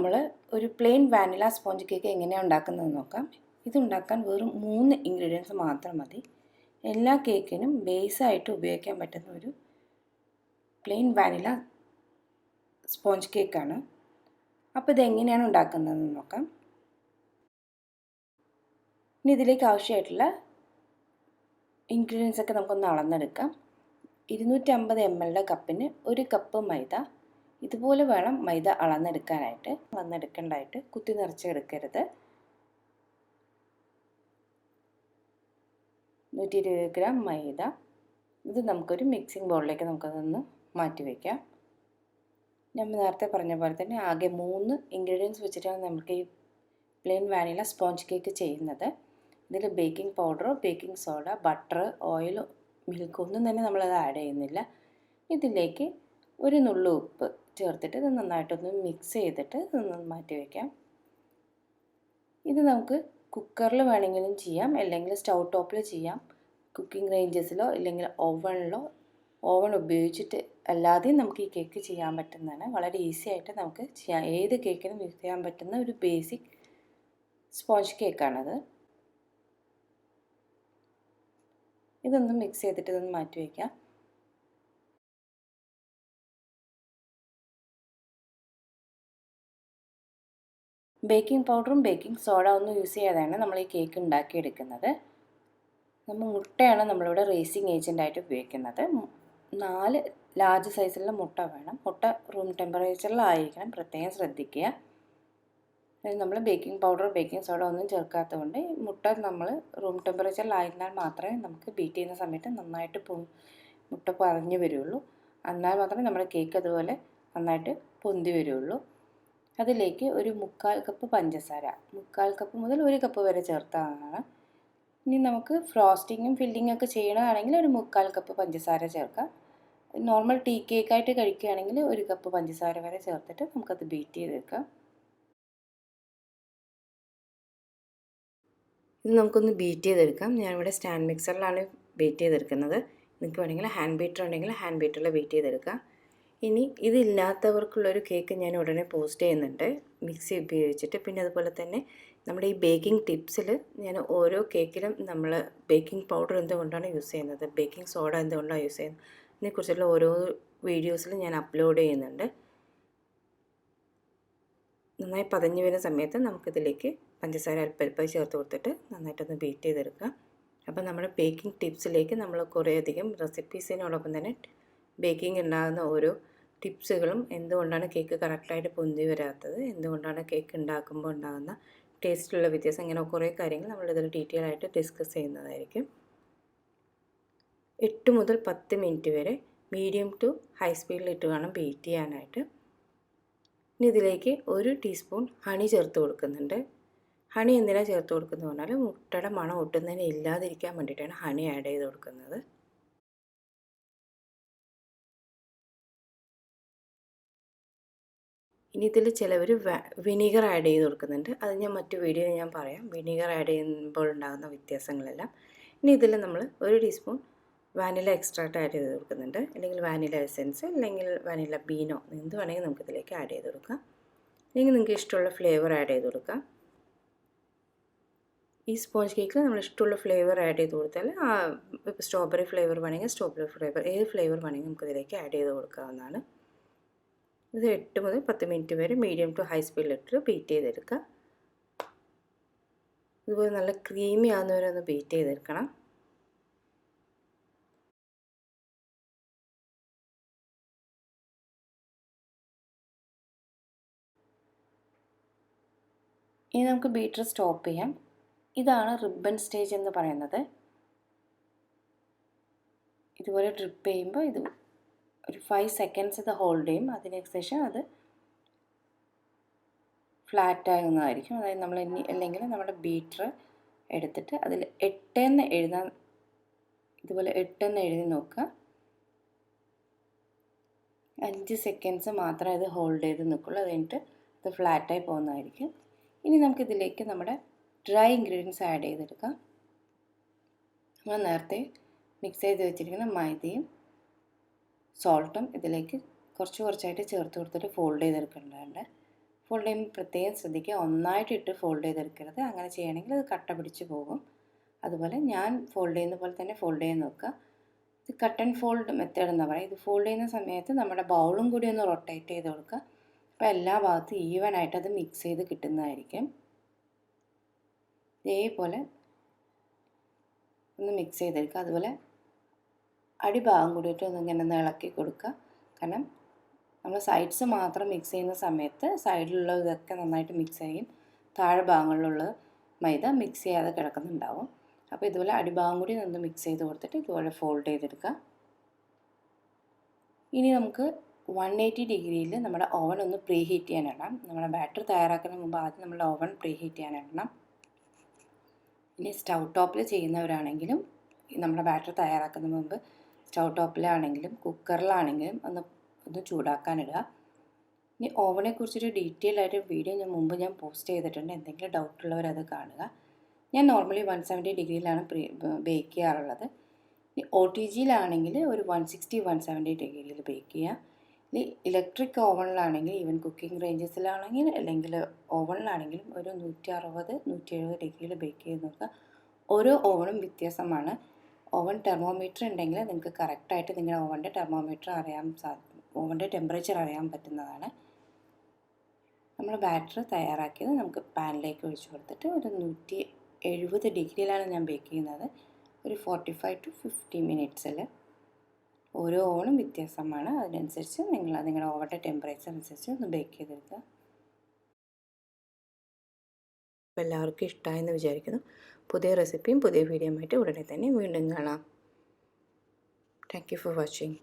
നമ്മൾ ഒരു plain vanilla sponge cake എങ്ങനെയാണ് ഉണ്ടാക്കുന്നതെന്ന് നോക്കാം. ഇതുണ്ടാക്കാൻ വെറും 3 ഇൻഗ്രീഡിയൻസ് മാത്രം മതി. എല്ലാ കേക്കിനും ബേസായിട്ട് ഉപയോഗിക്കാൻ പറ്റുന്ന ഒരു പ്ലെയിൻ വാനില സ്പോഞ്ച് കേക്കാണ്. അപ്പോൾ ഇതെങ്ങനെയാണ് ഉണ്ടാക്കുന്നതെന്ന് നോക്കാം. ഇനി ഇതിലേക്ക് ആവശ്യമായിട്ടുള്ള ഇൻഗ്രീഡിയൻസ് ഒക്കെ നമുക്കൊന്ന് അളന്നെടുക്കാം. 250 ml കപ്പിന് 1 കപ്പ് മൈദ. ഇതുപോലെ വേണം മൈദ അളന്നെടുക്കേണ്ടതായിട്ട് കുത്തി നിറച്ചെടുക്കരുത്. 120 ഗ്രാം മൈദ. ഇത് നമുക്കൊരു മിക്സിംഗ് ബൗളിലേക്ക് നമുക്കതൊന്ന് മാറ്റി വയ്ക്കാം. നമ്മൾ നേരത്തെ പറഞ്ഞ പോലെ തന്നെ ആകെ 3 ഇൻഗ്രീഡിയൻസ് വെച്ചിട്ടാണ് നമുക്ക് ഈ പ്ലെയിൻ വാനില സ്പോഞ്ച് കേക്ക് ചെയ്യുന്നത്. ഇതിൽ ബേക്കിംഗ് പൗഡറോ baking soda, butter, oil, milk ഒന്നും തന്നെ നമ്മളത് ആഡ് ചെയ്യുന്നില്ല. ഇതിലേക്ക് ഒരു നുള്ളു ഉപ്പ് ചേർത്തിട്ട് ഇത് നന്നായിട്ടൊന്ന് മിക്സ് ചെയ്തിട്ട് ഇതൊന്ന് മാറ്റി വയ്ക്കാം. ഇത് നമുക്ക് കുക്കറിൽ വേണമെങ്കിലും ചെയ്യാം, അല്ലെങ്കിൽ സ്റ്റൗ ടോപ്പിൽ ചെയ്യാം. കുക്കിംഗ് റേഞ്ചസിലോ അല്ലെങ്കിൽ ഓവൺ ഉപയോഗിച്ചിട്ട് അല്ലാതെയും നമുക്ക് ഈ കേക്ക് ചെയ്യാൻ പറ്റുന്നതാണ്. വളരെ ഈസി ആയിട്ട് നമുക്ക് ചെയ്യാം. ഏത് കേക്കിനും യൂസ് ചെയ്യാൻ പറ്റുന്ന ഒരു ബേസിക് സ്പോഞ്ച് കേക്കാണത്. ഇതൊന്ന് മിക്സ് ചെയ്തിട്ട് ഇതൊന്ന് മാറ്റി വയ്ക്കാം. ബേക്കിംഗ് പൗഡറും ബേക്കിംഗ് സോഡ ഒന്നും യൂസ് ചെയ്യാതെയാണ് നമ്മൾ ഈ കേക്ക് ഉണ്ടാക്കിയെടുക്കുന്നത്. നമ്മൾ മുട്ടയാണ് നമ്മളിവിടെ റേസിംഗ് ഏജൻ്റായിട്ട് ഉപയോഗിക്കുന്നത്. 4 ലാർജ് സൈസിലുള്ള മുട്ട വേണം. മുട്ട റൂം ടെമ്പറേച്ചറിലായിരിക്കണം, പ്രത്യേകം ശ്രദ്ധിക്കുക. നമ്മൾ ബേക്കിംഗ് പൗഡർ ബേക്കിംഗ് സോഡ ഒന്നും ചേർക്കാത്തതുകൊണ്ട് മുട്ട നമ്മൾ റൂം ടെമ്പറേച്ചറിലായിരുന്നാൽ മാത്രമേ നമുക്ക് ബീറ്റ് ചെയ്യുന്ന സമയത്ത് നന്നായിട്ട് മുട്ട പറഞ്ഞു വരുള്ളൂ. എന്നാൽ മാത്രമേ നമ്മുടെ കേക്ക് അതുപോലെ നന്നായിട്ട് പൊന്തി വരുള്ളൂ. അതിലേക്ക് ഒരു 3/4 കപ്പ് പഞ്ചസാര, 3/4 കപ്പ് മുതൽ 1 കപ്പ് വരെ ചേർത്താവുന്നതാണ്. ഇനി നമുക്ക് ഫ്രോസ്റ്റിങ്ങും ഫില്ലിങ്ങും ഒക്കെ ചെയ്യണമെങ്കിൽ ഒരു 3/4 കപ്പ് പഞ്ചസാര ചേർക്കാം. നോർമൽ ടീ കേക്കായിട്ട് കഴിക്കുകയാണെങ്കിൽ 1 കപ്പ് പഞ്ചസാര വരെ ചേർത്തിട്ട് നമുക്കത് ബീറ്റ് ചെയ്തെടുക്കാം. ഇത് നമുക്കൊന്ന് ബീറ്റ് ചെയ്തെടുക്കാം. ഞാനിവിടെ സ്റ്റാൻഡ് മിക്സറിലാണ് ബീറ്റ് ചെയ്തെടുക്കുന്നത്. നിങ്ങൾക്ക് വേണമെങ്കിൽ ഹാൻഡ് ബീറ്റർ ഉണ്ടെങ്കിൽ ഹാൻഡ് ബീറ്ററിൽ ബീറ്റ് ചെയ്തെടുക്കാം. ഇനി ഇതില്ലാത്തവർക്കുള്ളൊരു കേക്ക് ഞാൻ ഉടനെ പോസ്റ്റ് ചെയ്യുന്നുണ്ട് മിക്സി ഉപയോഗിച്ചിട്ട്. പിന്നെ അതുപോലെ തന്നെ നമ്മുടെ ഈ ബേക്കിംഗ് ടിപ്സിൽ ഞാൻ ഓരോ കേക്കിലും നമ്മൾ ബേക്കിംഗ് പൗഡർ എന്തുകൊണ്ടാണ് യൂസ് ചെയ്യുന്നത്, ബേക്കിംഗ് സോഡ എന്തുകൊണ്ടാണ് യൂസ് ചെയ്യുന്നത്, ഇതിനെക്കുറിച്ചുള്ള ഓരോ വീഡിയോസിലും ഞാൻ അപ്ലോഡ് ചെയ്യുന്നുണ്ട്. നന്നായി പതഞ്ഞ് വരുന്ന സമയത്ത് നമുക്കിതിലേക്ക് പഞ്ചസാര അല്പം ചേർത്ത് കൊടുത്തിട്ട് നന്നായിട്ടൊന്ന് ബീറ്റ് ചെയ്തെടുക്കാം. അപ്പോൾ നമ്മുടെ ബേക്കിംഗ് ടിപ്സിലേക്ക് നമ്മൾ കുറേയധികം റെസിപ്പീസിനോടൊപ്പം തന്നെ ബേക്കിംഗ് ഉണ്ടാകുന്ന ഓരോ ടിപ്സുകളും, എന്തുകൊണ്ടാണ് കേക്ക് കറക്റ്റായിട്ട് പൊന്തി വരാത്തത്, എന്തുകൊണ്ടാണ് കേക്ക് ഉണ്ടാക്കുമ്പോൾ ഉണ്ടാകുന്ന ടേസ്റ്റിലുള്ള വ്യത്യാസം, ഇങ്ങനെ കുറേ കാര്യങ്ങൾ നമ്മളിതിൽ ഡീറ്റെയിൽ ആയിട്ട് ഡിസ്കസ് ചെയ്യുന്നതായിരിക്കും. 8 മുതൽ 10 മിനിറ്റ് വരെ മീഡിയം ടു ഹൈ സ്പീഡിലിട്ട് വേണം ബീറ്റ് ചെയ്യാനായിട്ട്. ഇനി ഇതിലേക്ക് 1 ടീസ്പൂൺ ഹണി ചേർത്ത് കൊടുക്കുന്നുണ്ട്. ഹണി എന്തിനാണ് ചേർത്ത് കൊടുക്കുന്നത് പറഞ്ഞാൽ മുട്ടയുടെ മണം ഒട്ടും തന്നെ ഇല്ലാതിരിക്കാൻ വേണ്ടിയിട്ടാണ് ഹണി ആഡ് ചെയ്ത് കൊടുക്കുന്നത്. ഇനി ഇതിൽ ചിലവർ വിനീഗർ ആഡ് ചെയ്ത് കൊടുക്കുന്നുണ്ട്. അത് ഞാൻ മറ്റു വീഡിയോയിൽ ഞാൻ പറയാം, വിനീഗർ ആഡ് ചെയ്യുമ്പോൾ ഉണ്ടാകുന്ന വ്യത്യാസങ്ങളെല്ലാം. ഇനി ഇതിൽ നമ്മൾ 1 ടീസ്പൂൺ വാനില എക്സ്ട്രാക്റ്റ് ആഡ് ചെയ്ത് കൊടുക്കുന്നുണ്ട്, അല്ലെങ്കിൽ വാനില എസെൻസ്, അല്ലെങ്കിൽ വാനില ബീനോ, എന്ത് വേണമെങ്കിൽ നമുക്കിതിലേക്ക് ആഡ് ചെയ്ത് കൊടുക്കാം. അല്ലെങ്കിൽ നിങ്ങൾക്ക് ഇഷ്ടമുള്ള ഫ്ലേവർ ആഡ് ചെയ്ത് കൊടുക്കാം. ഈ സ്പോഞ്ച് കേക്കിൽ നമ്മൾ ഇഷ്ടമുള്ള ഫ്ലേവർ ആഡ് ചെയ്ത് കൊടുത്താൽ സ്ട്രോബെറി ഫ്ലേവർ വേണമെങ്കിൽ സ്ട്രോബെറി ഫ്ലേവർ, ഏത് ഫ്ലേവർ വേണമെങ്കിൽ നമുക്കിതിലേക്ക് ആഡ് ചെയ്ത് കൊടുക്കാവുന്നതാണ്. ഇത് 8 മുതൽ 10 മിനിറ്റ് വരെ മീഡിയം ടു ഹൈ സ്പീഡിലിട്ട് ബീറ്റ് ചെയ്തെടുക്കുക. ഇതുപോലെ നല്ല ക്രീമി ആകുന്നവരെ ഒന്ന് ബീറ്റ് ചെയ്തെടുക്കണം. ഇനി നമുക്ക് ബീറ്റർ സ്റ്റോപ്പ് ചെയ്യാം. ഇതാണ് റിബൺ സ്റ്റേജ് എന്ന് പറയുന്നത്. ഇതുപോലെ ഡ്രിപ്പ് ചെയ്യുമ്പോൾ ഇത് ഒരു 5 സെക്കൻഡ്സ് ഇത് ഹോൾഡ് ചെയ്യും. അതിനുശേഷം അത് ഫ്ലാറ്റ് ആകുന്നതായിരിക്കും. അതായത് നമ്മൾ അല്ലെങ്കിൽ നമ്മുടെ ബീറ്റർ എടുത്തിട്ട് അതിൽ 8 എന്ന് എഴുതാൻ, ഇതുപോലെ 8 എന്ന് എഴുതി നോക്കുക. 5 സെക്കൻഡ്സ് മാത്രമേ ഇത് ഹോൾഡ് ചെയ്ത് നിൽക്കുള്ളൂ. അത് കഴിഞ്ഞിട്ട് ഇത് ഫ്ലാറ്റായി പോകുന്നതായിരിക്കും. ഇനി നമുക്കിതിലേക്ക് നമ്മുടെ ഡ്രൈ ഇൻഗ്രീഡിയൻസ് ആഡ് ചെയ്തെടുക്കാം. നമ്മൾ നേരത്തെ മിക്സ് ചെയ്ത് വെച്ചിരിക്കുന്ന മൈദയും സോൾട്ടും ഇതിലേക്ക് കുറച്ചായിട്ട് ചേർത്ത് കൊടുത്തിട്ട് ഫോൾഡ് ചെയ്തെടുക്കേണ്ടതുണ്ട്. ഫോൾഡ് ചെയ്യുമ്പോൾ പ്രത്യേകം ശ്രദ്ധിക്കുക, ഒന്നായിട്ടിട്ട് ഫോൾഡ് ചെയ്തെടുക്കരുത്. അങ്ങനെ ചെയ്യണമെങ്കിൽ അത് കട്ട പിടിച്ച് പോകും. അതുപോലെ ഞാൻ ഫോൾഡ് ചെയ്യുന്ന പോലെ തന്നെ ഫോൾഡ് ചെയ്യാൻ നോക്കുക. ഇത് കട്ട് ആൻഡ് ഫോൾഡ് മെത്തേഡ് എന്ന് പറയും. ഇത് ഫോൾഡ് ചെയ്യുന്ന സമയത്ത് നമ്മുടെ ബൗളും കൂടി ഒന്ന് റൊട്ടേറ്റ് ചെയ്ത് കൊടുക്കുക. അപ്പോൾ എല്ലാ ഭാഗത്തും ഈവനായിട്ട് അത് മിക്സ് ചെയ്ത് കിട്ടുന്നതായിരിക്കും. ഇതേപോലെ ഒന്ന് മിക്സ് ചെയ്തെടുക്കുക. അതുപോലെ അടിഭാഗം കൂടിയിട്ട് ഒന്ന് ഇങ്ങനെ ഒന്ന് ഇളക്കി കൊടുക്കുക. കാരണം നമ്മൾ സൈഡ്സ് മാത്രം മിക്സ് ചെയ്യുന്ന സമയത്ത് സൈഡിലുള്ള ഇതൊക്കെ നന്നായിട്ട് മിക്സ് ചെയ്യും, താഴെ ഭാഗങ്ങളിലുള്ള മൈദ മിക്സ് ചെയ്യാതെ കിടക്കുന്നുണ്ടാവും. അപ്പോൾ ഇതുപോലെ അടിഭാഗം കൂടി ഒന്ന് മിക്സ് ചെയ്ത് കൊടുത്തിട്ട് ഇതുപോലെ ഫോൾഡ് ചെയ്തെടുക്കുക. ഇനി നമുക്ക് 180 ഡിഗ്രിയിൽ നമ്മുടെ ഓവൻ ഒന്ന് പ്രീ ഹീറ്റ് ചെയ്യാനിടണം. നമ്മുടെ ബാറ്റർ തയ്യാറാക്കുന്നതിന് മുമ്പ് ആദ്യം നമ്മുടെ ഓവൻ പ്രീ ഹീറ്റ് ചെയ്യാനിടണം. ഇനി സ്റ്റൗ ടോപ്പിൽ ചെയ്യുന്നവരാണെങ്കിലും നമ്മുടെ ബാറ്റർ തയ്യാറാക്കുന്നതിന് മുമ്പ് സ്റ്റൗ ടോപ്പിലാണെങ്കിലും കുക്കറിലാണെങ്കിലും ഒന്ന് ചൂടാക്കാനിടുക. ഇനി ഓവനെ കുറിച്ചൊരു ഡീറ്റെയിൽ ആയിട്ട് വീഡിയോ ഞാൻ പോസ്റ്റ് ചെയ്തിട്ടുണ്ട്. എന്തെങ്കിലും ഡൗട്ടുള്ളവരത് കാണുക. ഞാൻ നോർമലി 170 ഡിഗ്രിയിലാണ് ബേക്ക് ചെയ്യാറുള്ളത്. ഇനി OTGയിലാണെങ്കിൽ ഒരു 160-170 ഡിഗ്രിയിൽ ബേക്ക് ചെയ്യുക. ഇനി ഇലക്ട്രിക് ഓവനിലാണെങ്കിൽ ഈവൻ കുക്കിംഗ് റേഞ്ചസിലാണെങ്കിൽ അല്ലെങ്കിൽ ഓവനിലാണെങ്കിലും ഒരു 160-170 ഡിഗ്രിയിൽ ബേക്ക് ചെയ്ത് നോക്കുക. ഓരോ ഓവനും വ്യത്യാസമാണ്. ഓവൻ തെർമോമീറ്റർ ഉണ്ടെങ്കിൽ നിങ്ങൾക്ക് കറക്റ്റായിട്ട് നിങ്ങളുടെ ഓവൻ്റെ ഓവൻ്റെ ടെമ്പറേച്ചർ അറിയാൻ പറ്റുന്നതാണ്. നമ്മൾ ബാറ്റർ തയ്യാറാക്കിയത് നമുക്ക് പാനിലേക്ക് ഒഴിച്ച് കൊടുത്തിട്ട് ഒരു 170 ഡിഗ്രിയിലാണ് ഞാൻ ബേക്ക് ചെയ്യുന്നത്. ഒരു 45-50 മിനിറ്റ്സിൽ. ഓരോ ഓവനും വ്യത്യാസമാണ്. അതിനനുസരിച്ച് നിങ്ങളുടെ ഓവൻ്റെ ടെമ്പറേച്ചർ അനുസരിച്ച് ഒന്ന് ബേക്ക് ചെയ്തെടുക്കുക. അപ്പോൾ എല്ലാവർക്കും ഇഷ്ടമായെന്ന് വിചാരിക്കുന്നു. പുതിയ റെസിപ്പിയും പുതിയ വീഡിയോയുമായിട്ട് ഉടനെ തന്നെ വീണ്ടും കാണാം. Thank you for watching.